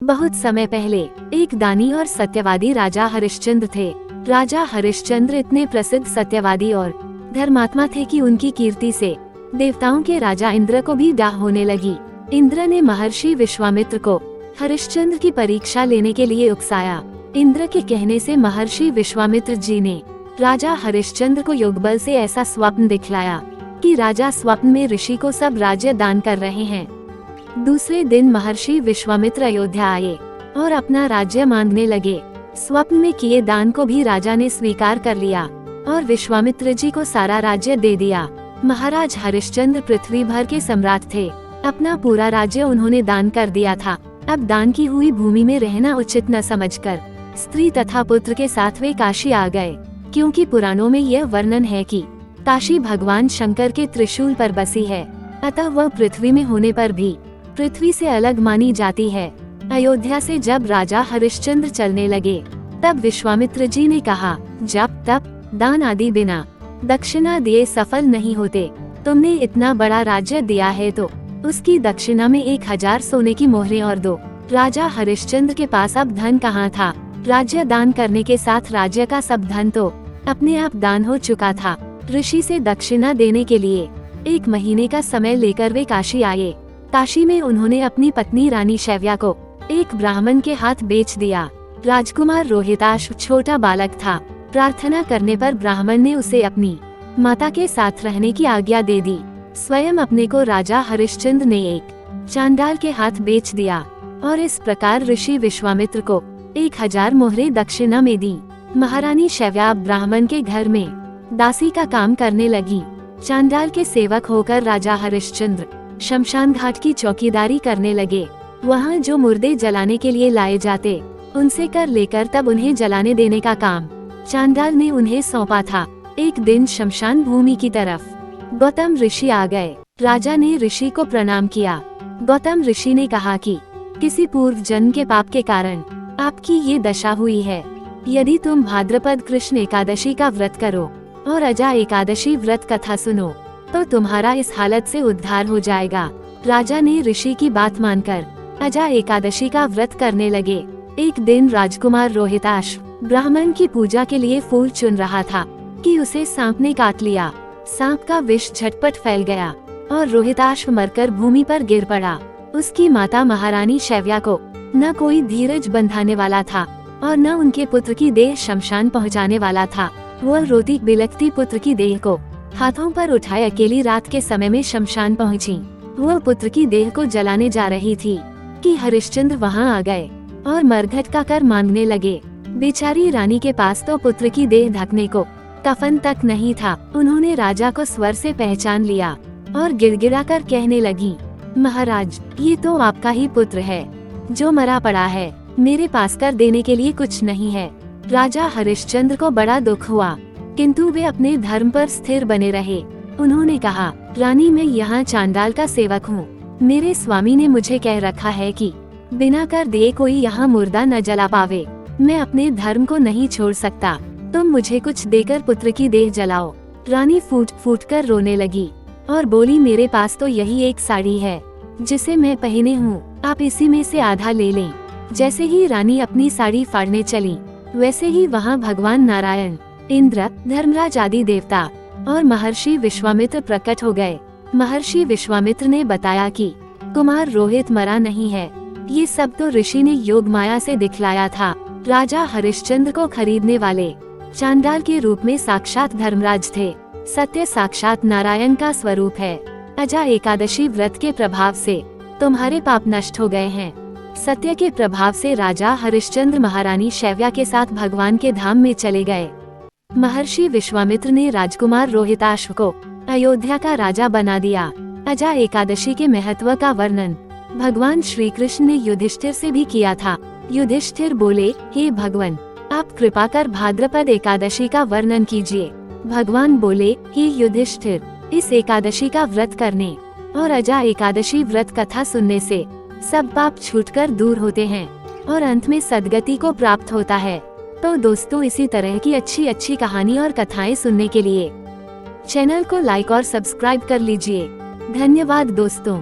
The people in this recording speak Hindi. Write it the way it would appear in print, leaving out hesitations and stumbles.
बहुत समय पहले एक दानी और सत्यवादी राजा हरिश्चंद्र थे। राजा हरिश्चंद्र इतने प्रसिद्ध सत्यवादी और धर्मात्मा थे कि उनकी कीर्ति से देवताओं के राजा इंद्र को भी डाह होने लगी। इंद्र ने महर्षि विश्वामित्र को हरिश्चंद्र की परीक्षा लेने के लिए उकसाया। इंद्र के कहने से महर्षि विश्वामित्र जी ने राजा हरिश्चंद्र को योगबल से ऐसा स्वप्न दिखलाया कि राजा स्वप्न में ऋषि को सब राज्य दान कर रहे हैं। दूसरे दिन महर्षि विश्वामित्र अयोध्या आए और अपना राज्य मांगने लगे। स्वप्न में किए दान को भी राजा ने स्वीकार कर लिया और विश्वामित्र जी को सारा राज्य दे दिया। महाराज हरिश्चंद्र पृथ्वी भर के सम्राट थे। अपना पूरा राज्य उन्होंने दान कर दिया था। अब दान की हुई भूमि में रहना उचित न समझकर स्त्री तथा पुत्र के साथ वे काशी आ गए, क्योंकि पुराणों में यह वर्णन है कि काशी भगवान शंकर के त्रिशूल पर बसी है, अतः वह पृथ्वी में होने पर भी पृथ्वी से अलग मानी जाती है। अयोध्या से जब राजा हरिश्चंद्र चलने लगे तब विश्वामित्र जी ने कहा, जब तप दान आदि बिना दक्षिणा दिए सफल नहीं होते। तुमने इतना बड़ा राज्य दिया है तो उसकी दक्षिणा में 1000 सोने की मोहरें और दो। राजा हरिश्चंद्र के पास अब धन कहाँ था। राज्य दान करने के साथ राज्य का सब धन तो अपने आप दान हो चुका था। ऋषि से दक्षिणा देने के लिए 1 महीने का समय लेकर वे काशी आए। काशी में उन्होंने अपनी पत्नी रानी शैव्या को एक ब्राह्मण के हाथ बेच दिया। राजकुमार रोहिताश छोटा बालक था। प्रार्थना करने पर ब्राह्मण ने उसे अपनी माता के साथ रहने की आज्ञा दे दी। स्वयं अपने को राजा हरिश्चंद्र ने एक चांडाल के हाथ बेच दिया और इस प्रकार ऋषि विश्वामित्र को 1000 मोहरें दक्षिणा में दी। महारानी शैव्या ब्राह्मण के घर में दासी का काम करने लगी। चांडाल के सेवक होकर राजा हरिश्चंद्र शमशान घाट की चौकीदारी करने लगे। वहाँ जो मुर्दे जलाने के लिए लाए जाते उनसे कर लेकर तब उन्हें जलाने देने का काम चांडाल ने उन्हें सौंपा था। एक दिन शमशान भूमि की तरफ गौतम ऋषि आ गए। राजा ने ऋषि को प्रणाम किया। गौतम ऋषि ने कहा कि किसी पूर्व जन्म के पाप के कारण आपकी ये दशा हुई है। यदि तुम भाद्रपद कृष्ण एकादशी का व्रत करो और अजा एकादशी व्रत कथा सुनो तो तुम्हारा इस हालत से उद्धार हो जाएगा। राजा ने ऋषि की बात मानकर अजा एकादशी का व्रत करने लगे। एक दिन राजकुमार रोहिताश ब्राह्मण की पूजा के लिए फूल चुन रहा था कि उसे सांप ने काट लिया। सांप का विष झटपट फैल गया और रोहिताश मरकर भूमि पर गिर पड़ा। उसकी माता महारानी शैव्या को न कोई धीरज बंधाने वाला था और न उनके पुत्र की देह शमशान पहुंचाने वाला था। वह रोती बिलखती पुत्र की देह को हाथों पर उठाए अकेली रात के समय में शमशान पहुंची। वह पुत्र की देह को जलाने जा रही थी कि हरिश्चंद्र वहां आ गए और मरघट का कर मांगने लगे। बेचारी रानी के पास तो पुत्र की देह ढकने को कफन तक नहीं था। उन्होंने राजा को स्वर से पहचान लिया और गिड़गिड़ा कर कहने लगी, महाराज, ये तो आपका ही पुत्र है जो मरा पड़ा है। मेरे पास कर देने के लिए कुछ नहीं है। राजा हरिश्चंद्र को बड़ा दुख हुआ, किंतु वे अपने धर्म पर स्थिर बने रहे। उन्होंने कहा, रानी, मैं यहाँ चांडाल का सेवक हूँ। मेरे स्वामी ने मुझे कह रखा है कि बिना कर दिए कोई यहाँ मुर्दा न जला पावे। मैं अपने धर्म को नहीं छोड़ सकता। तुम मुझे कुछ देकर पुत्र की देह जलाओ। रानी फूट फूट कर रोने लगी और बोली, मेरे पास तो यही एक साड़ी है जिसे मैं पहने हूँ, आप इसी में से आधा ले लें। जैसे ही रानी अपनी साड़ी फाड़ने चली, वैसे ही वहाँ भगवान नारायण, इंद्र, धर्मराज आदि देवता और महर्षि विश्वामित्र प्रकट हो गए। महर्षि विश्वामित्र ने बताया कि कुमार रोहित मरा नहीं है। ये सब तो ऋषि ने योग माया से दिखलाया था। राजा हरिश्चंद्र को खरीदने वाले चांडाल के रूप में साक्षात धर्मराज थे। सत्य साक्षात नारायण का स्वरूप है। अजा एकादशी व्रत के प्रभाव से तुम्हारे पाप नष्ट हो गए हैं। सत्य के प्रभाव से राजा हरिश्चंद्र महारानी शैव्या के साथ भगवान के धाम में चले गए। महर्षि विश्वामित्र ने राजकुमार रोहिताश को अयोध्या का राजा बना दिया। अजा एकादशी के महत्व का वर्णन भगवान श्री कृष्ण ने युधिष्ठिर से भी किया था। युधिष्ठिर बोले, हे भगवान, आप कृपा कर भाद्रपद एकादशी का वर्णन कीजिए। भगवान बोले, हे युधिष्ठिर, इस एकादशी का व्रत करने और अजा एकादशी व्रत कथा सुनने से सब पाप छूटकर दूर होते हैं और अंत में सद्गति को प्राप्त होता है। तो दोस्तों, इसी तरह की अच्छी अच्छी कहानी और कथाएं सुनने के लिए चैनल को लाइक और सब्सक्राइब कर लीजिए। धन्यवाद दोस्तों।